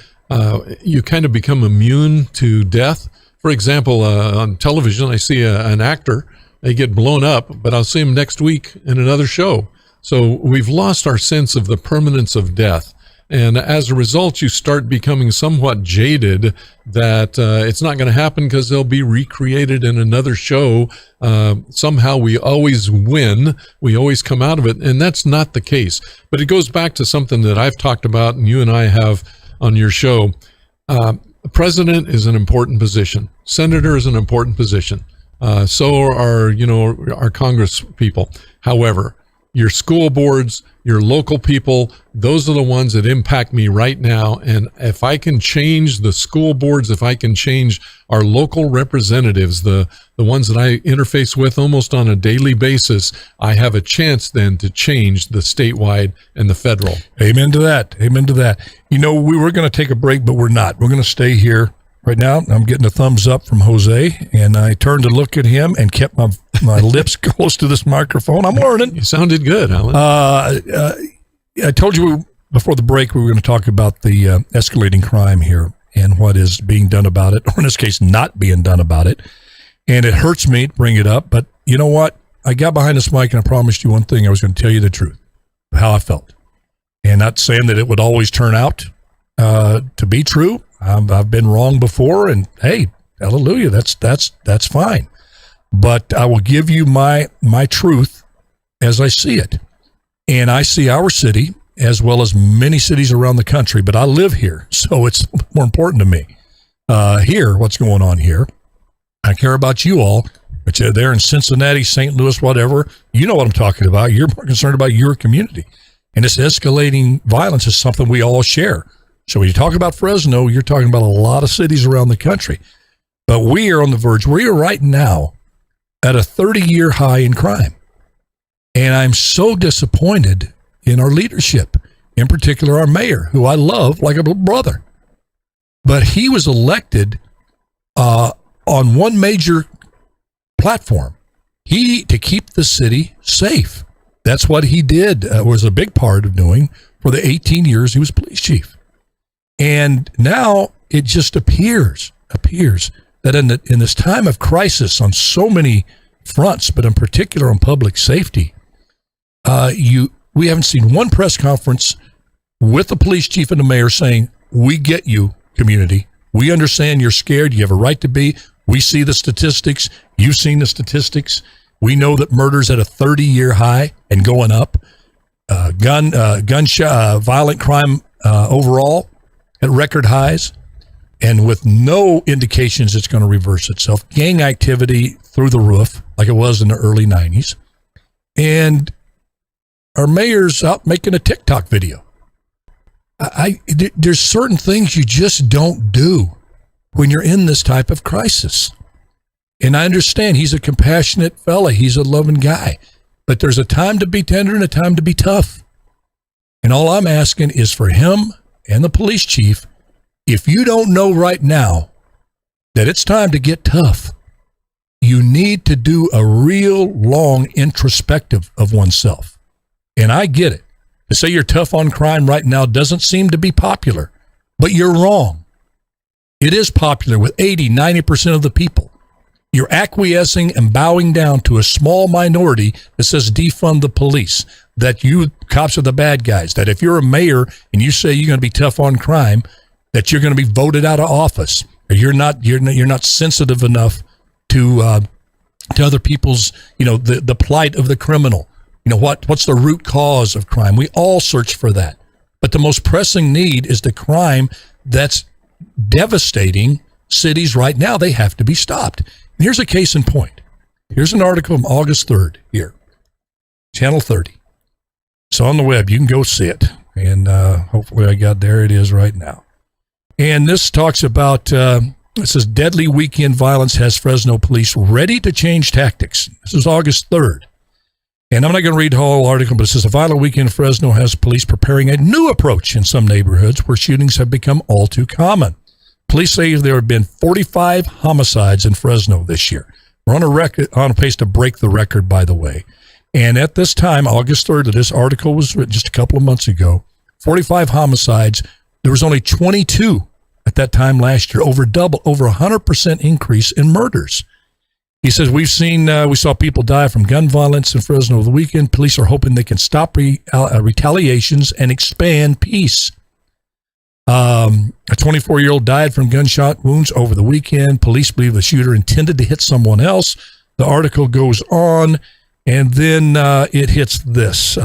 Speaker 3: you kind of become immune to death. For example, on television, I see an actor. They get blown up, but I'll see him next week in another show. So we've lost our sense of the permanence of death. And as a result, you start becoming somewhat jaded that it's not going to happen because they'll be recreated in another show. Somehow we always win. We always come out of it. And that's not the case. But it goes back to something that I've talked about and you and I have on your show. President is an important position. Senator is an important position. So are, you know, our Congress people. However, your school boards, your local people, those are the ones that impact me right now. And if I can change the school boards, if I can change our local representatives, the ones that I interface with almost on a daily basis, I have a chance then to change the statewide and the federal.
Speaker 1: Amen to that. Amen to that. You know, we were going to take a break, but we're not. We're going to stay here. Right now, I'm getting a thumbs up from Jose, and I turned to look at him and kept my lips close to this microphone. I'm learning.
Speaker 3: You sounded good, Alan.
Speaker 1: I told you before the break we were going to talk about the escalating crime here and what is being done about it, or in this case, not being done about it. And it hurts me to bring it up, but you know what? I got behind this mic and I promised you one thing. I was going to tell you the truth, how I felt. And not saying that it would always turn out to be true. I've been wrong before, and hey, hallelujah, that's fine. But I will give you my truth as I see it. And I see our city as well as many cities around the country, but I live here, so it's more important to me. Here, what's going on here. I care about you all, but you're there in Cincinnati, St. Louis, whatever. You know what I'm talking about. You're more concerned about your community. And this escalating violence is something we all share. So when you talk about Fresno, you're talking about a lot of cities around the country. But we are on the verge. We are right now at a 30-year high in crime. And I'm so disappointed in our leadership, in particular our mayor, who I love like a little brother. But he was elected on one major platform, to keep the city safe. That's what he did, was a big part of doing for the 18 years he was police chief. And now it just appears that in this time of crisis on so many fronts, but in particular on public safety, we haven't seen one press conference with the police chief and the mayor saying, we get you, community. We understand you're scared. You have a right to be. We see the statistics. You've seen the statistics. We know that murder's at a 30-year high and going up. Violent crime overall at record highs, and with no indications it's going to reverse itself. Gang activity through the roof, like it was in the early 90s. And our mayor's out making a TikTok video. There's certain things you just don't do when you're in this type of crisis. And I understand he's a compassionate fella. He's a loving guy. But there's a time to be tender and a time to be tough. And all I'm asking is for him and the police chief, if you don't know right now that it's time to get tough, you need to do a real long introspective of oneself. And I get it. To say you're tough on crime right now doesn't seem to be popular, but you're wrong. It is popular with 80, 90% of the people. You're acquiescing and bowing down to a small minority that says defund the police, that you cops are the bad guys, that if you're a mayor and you say you're going to be tough on crime, that you're going to be voted out of office, or you're not sensitive enough to other people's, the plight of the criminal. What's the root cause of crime? We all search for that. But the most pressing need is the crime that's devastating cities right now. They have to be stopped. And here's a case in point. Here's an article from August 3rd here, Channel 30. It's on the web. You can go see it. And hopefully there it is right now. And this talks about, it says, deadly weekend violence has Fresno police ready to change tactics. This is August 3rd. And I'm not going to read the whole article, but it says, a violent weekend in Fresno has police preparing a new approach in some neighborhoods where shootings have become all too common. Police say there have been 45 homicides in Fresno this year. We're on a pace to break the record, by the way. And at this time, August 3rd, this article was written just a couple of months ago, 45 homicides. There was only 22 at that time last year, over 100% increase in murders. He says, we saw people die from gun violence in Fresno over the weekend. Police are hoping they can stop retaliations and expand peace. A 24-year-old died from gunshot wounds over the weekend. Police believe the shooter intended to hit someone else. The article goes on, and then it hits this,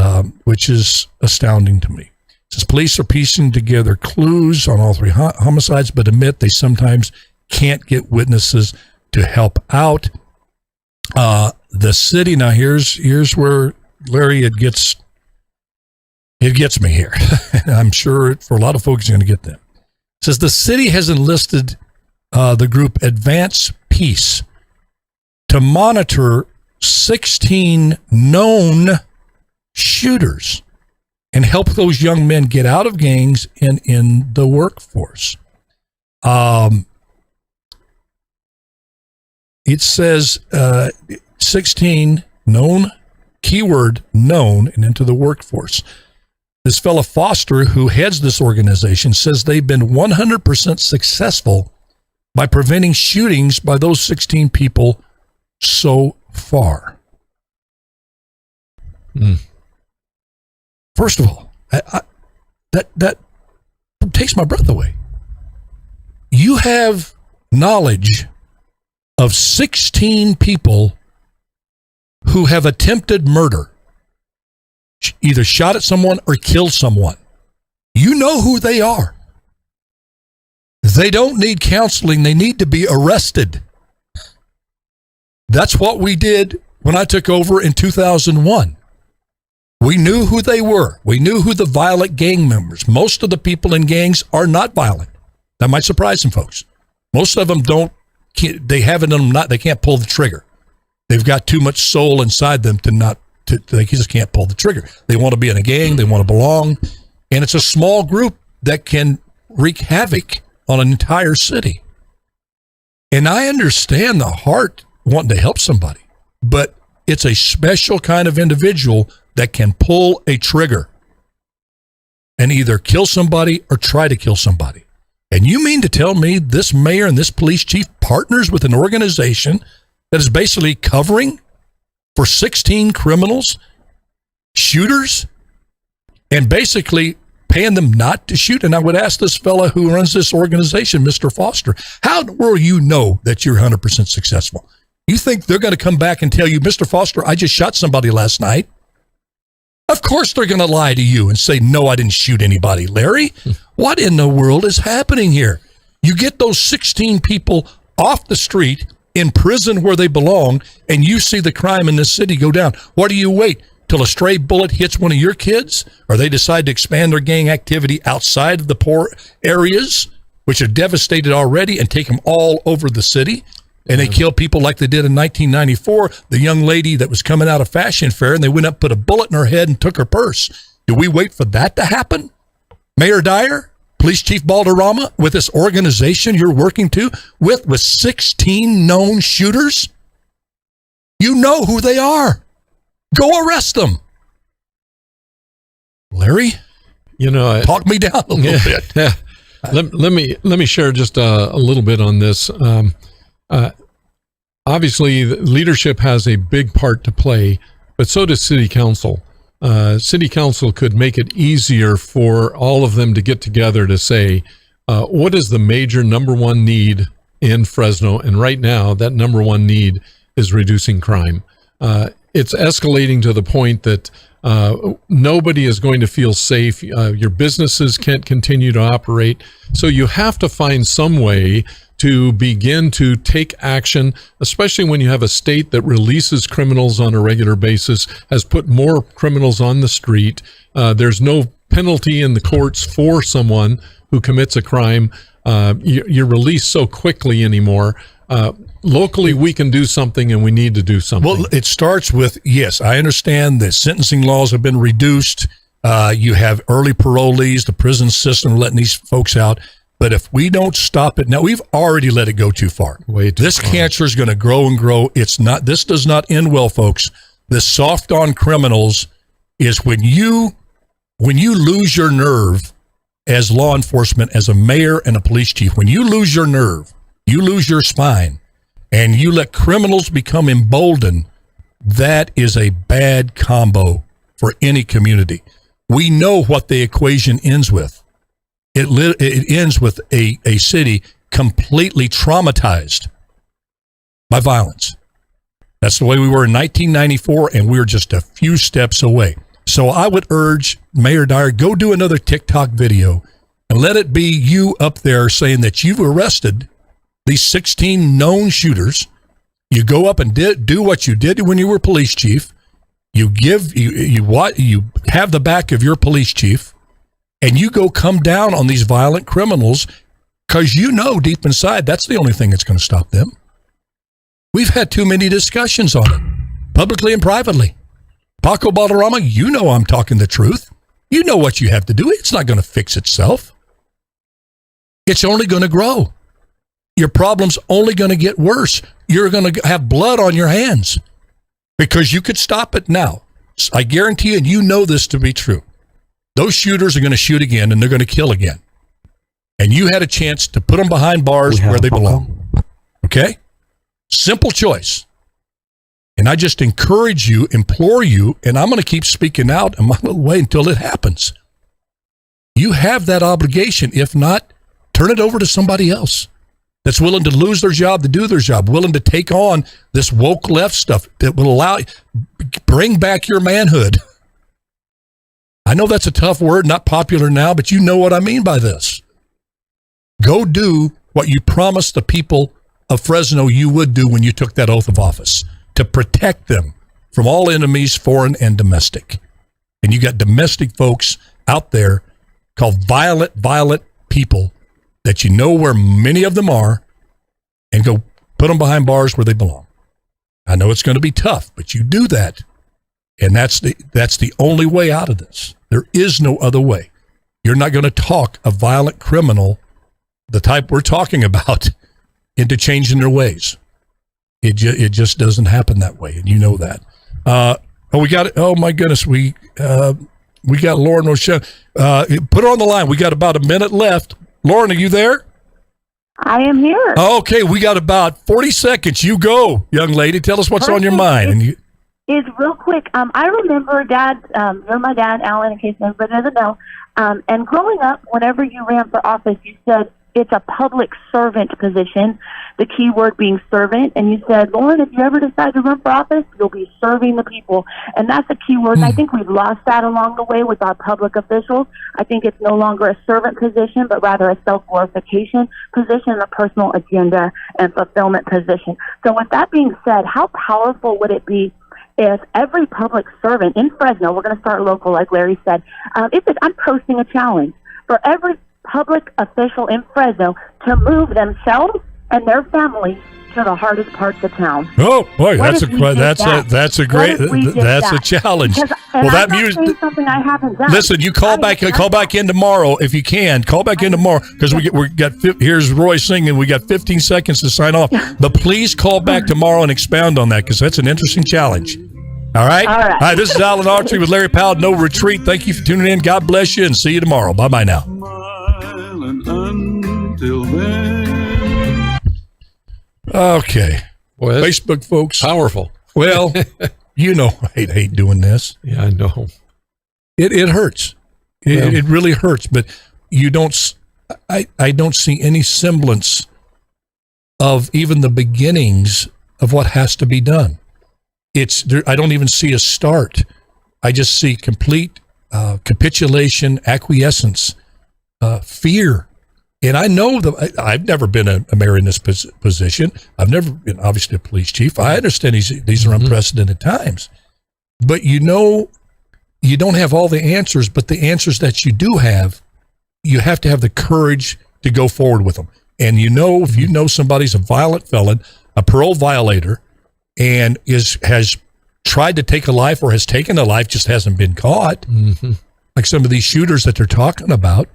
Speaker 1: which is astounding to me. It says police are piecing together clues on all three homicides, but admit they sometimes can't get witnesses to help out. The city, now here's where, Larry, it gets me here. I'm sure for a lot of folks, you're going to get them. It says the city has enlisted the group Advance Peace to monitor 16 known shooters and help those young men get out of gangs and in the workforce. It says 16 known, keyword known, and into the workforce. This fella Foster, who heads this organization, says they've been 100% successful by preventing shootings by those 16 people so far. First of all, that takes my breath away. You have knowledge of 16 people who have attempted murder, either shot at someone or killed someone. You know who they are. They don't need counseling. They need to be arrested. That's what we did when I took over in 2001. We knew who they were. We knew who the violent gang members. Most of the people in gangs are not violent. That might surprise some folks. Most of them they can't pull the trigger. They've got too much soul inside them they just can't pull the trigger. They want to be in a gang. They want to belong. And it's a small group that can wreak havoc on an entire city. And I understand the heart wanting to help somebody, but it's a special kind of individual that can pull a trigger and either kill somebody or try to kill somebody. And you mean to tell me this mayor and this police chief partners with an organization that is basically covering for 16 criminals, shooters, and basically paying them not to shoot? And I would ask this fella who runs this organization, Mr. Foster, how in the world you know that you're 100% successful? You think they're going to come back and tell you, Mr. Foster, I just shot somebody last night? Of course they're going to lie to you and say, no, I didn't shoot anybody, Larry. What in the world is happening here? You get those 16 people off the street in prison where they belong, and you see the crime in this city go down. What do you wait till a stray bullet hits one of your kids, or they decide to expand their gang activity outside of the poor areas, which are devastated already, and take them all over the city? And they kill people like they did in 1994, the young lady that was coming out of Fashion Fair, and they went up, put a bullet in her head, and took her purse. Do we wait for that to happen? Mayor Dyer, Police Chief Balderrama, with this organization you're working with 16 known shooters? You know who they are. Go arrest them. Larry, talk me down a little bit.
Speaker 3: Let me share just a little bit on this. Obviously, leadership has a big part to play, but so does City Council. City Council could make it easier for all of them to get together to say, what is the major number one need in Fresno? And right now, that number one need is reducing crime. It's escalating to the point that nobody is going to feel safe. Your businesses can't continue to operate. So you have to find some way to begin to take action, especially when you have a state that releases criminals on a regular basis, has put more criminals on the street. There's no penalty in the courts for someone who commits a crime. You're released so quickly anymore. Locally, we can do something, and we need to do something.
Speaker 1: Well, it starts with, yes, I understand that sentencing laws have been reduced. You have early parolees, the prison system letting these folks out. But if we don't stop it now, we've already let it go too far. This cancer is going to grow and grow. This does not end well, folks. The soft on criminals is when you lose your nerve as law enforcement, as a mayor and a police chief, when you lose your nerve, you lose your spine, and you let criminals become emboldened, that is a bad combo for any community. We know what the equation ends with. It ends with a city completely traumatized by violence. That's the way we were in 1994, and we're just a few steps away. So I would urge Mayor Dyer, go do another TikTok video and let it be you up there saying that you've arrested these 16 known shooters. You go up and do what you did when you were police chief. You have the back of your police chief, and you go come down on these violent criminals, because you know deep inside that's the only thing that's going to stop them. We've had too many discussions on it, publicly and privately. Paco Balderrama, you know I'm talking the truth. You know what you have to do. It's not going to fix itself. It's only going to grow. Your problem's only going to get worse. You're going to have blood on your hands because you could stop it now. I guarantee you, and you know this to be true. Those shooters are going to shoot again, and they're going to kill again. And you had a chance to put them behind bars where they belong. Okay? Simple choice. And I just encourage you, implore you, and I'm going to keep speaking out in my little way until it happens. You have that obligation. If not, turn it over to somebody else that's willing to lose their job to do their job, willing to take on this woke left stuff that will bring back your manhood. I know that's a tough word, not popular now, but you know what I mean by this. Go do what you promised the people of Fresno you would do when you took that oath of office, to protect them from all enemies, foreign and domestic. And you got domestic folks out there called violent people that you know where many of them are, and go put them behind bars where they belong. I know it's going to be tough, but you do that. And that's the only way out of this. There is no other way. You're not going to talk a violent criminal, the type we're talking about, into changing their ways. It just doesn't happen that way, and you know that. We got it. Oh my goodness, we got Lauren Rochelle. Put her on the line. We got about a minute left. Lauren, are you there?
Speaker 9: I am here.
Speaker 1: Okay, we got about 40 seconds. You go, young lady. Tell us what's on your mind.
Speaker 9: Is real quick. I remember, Dad, you're my dad, Alan, in case everybody doesn't know. And growing up, whenever you ran for office, you said it's a public servant position, the key word being servant. And you said, Lauren, if you ever decide to run for office, you'll be serving the people. And that's a key word. And I think we've lost that along the way with our public officials. I think it's no longer a servant position, but rather a self-glorification position, a personal agenda and fulfillment position. So with that being said, how powerful would it be if every public servant in Fresno, we're going to start local, like Larry said, I'm posting a challenge for every public official in Fresno to move themselves and their families to the hardest parts of town.
Speaker 1: Oh boy,
Speaker 9: What
Speaker 1: that's
Speaker 9: if we did that?
Speaker 1: that's a great
Speaker 9: What if we did
Speaker 1: that's a
Speaker 9: that?
Speaker 1: challenge.
Speaker 9: Because,
Speaker 1: Well, that
Speaker 9: I'm not
Speaker 1: music.
Speaker 9: saying something I haven't done.
Speaker 1: Listen, you call back in tomorrow if you can. Call back in tomorrow because here's Roy singing. We got 15 seconds to sign off. But please call back tomorrow and expound on that because that's an interesting challenge. All right?
Speaker 9: All right.
Speaker 1: Hi, this is Alan Autry with Larry Powell. No retreat. Thank you for tuning in. God bless you and see you tomorrow. Bye-bye now.
Speaker 6: Until then.
Speaker 1: Okay.
Speaker 3: Well,
Speaker 1: Facebook folks.
Speaker 3: powerful.
Speaker 1: Well, you know I hate doing this.
Speaker 3: Yeah, I know.
Speaker 1: It hurts. It really hurts. But you don't. I don't see any semblance of even the beginnings of what has to be done. I don't even see a start. I just see complete capitulation, acquiescence, fear. And I know that I've never been a mayor in this position. I've never been, obviously, a police chief. I understand these are unprecedented times. But you don't have all the answers, but the answers that you do have, you have to have the courage to go forward with them. And if you know somebody's a violent felon, a parole violator, and has tried to take a life or has taken a life, just hasn't been caught, like some of these shooters that they're talking about,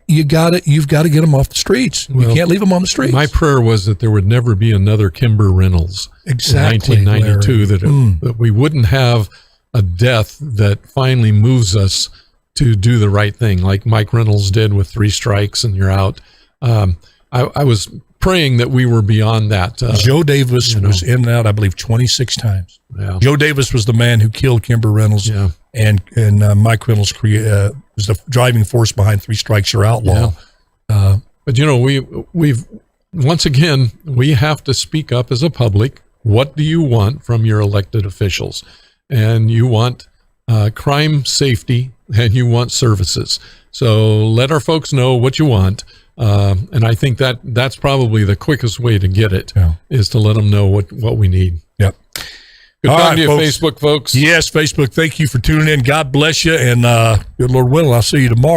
Speaker 1: you've got to get them off the streets. You can't leave them on the streets.
Speaker 3: My prayer was that there would never be another Kimber Reynolds.
Speaker 1: Exactly,
Speaker 3: In 1992, that we wouldn't have a death that finally moves us to do the right thing, like Mike Reynolds did with 3 strikes and you're out. I was praying that we were beyond that.
Speaker 1: Joe Davis was in and out, I believe, 26 times.
Speaker 3: Yeah.
Speaker 1: Joe Davis was the man who killed Kimber Reynolds, and Mike Reynolds was the driving force behind 3 Strikes You're Outlaw.
Speaker 3: Yeah. But we've once again, we have to speak up as a public. What do you want from your elected officials? And you want crime safety, and you want services. So let our folks know what you want. And I think that's probably the quickest way to get it, is to let them know what we need.
Speaker 1: Yep.
Speaker 3: Good
Speaker 1: All
Speaker 3: talking
Speaker 1: right,
Speaker 3: to you,
Speaker 1: folks.
Speaker 3: Facebook folks.
Speaker 1: Yes, Facebook. Thank you for tuning in. God bless you. And good Lord willing, I'll see you tomorrow.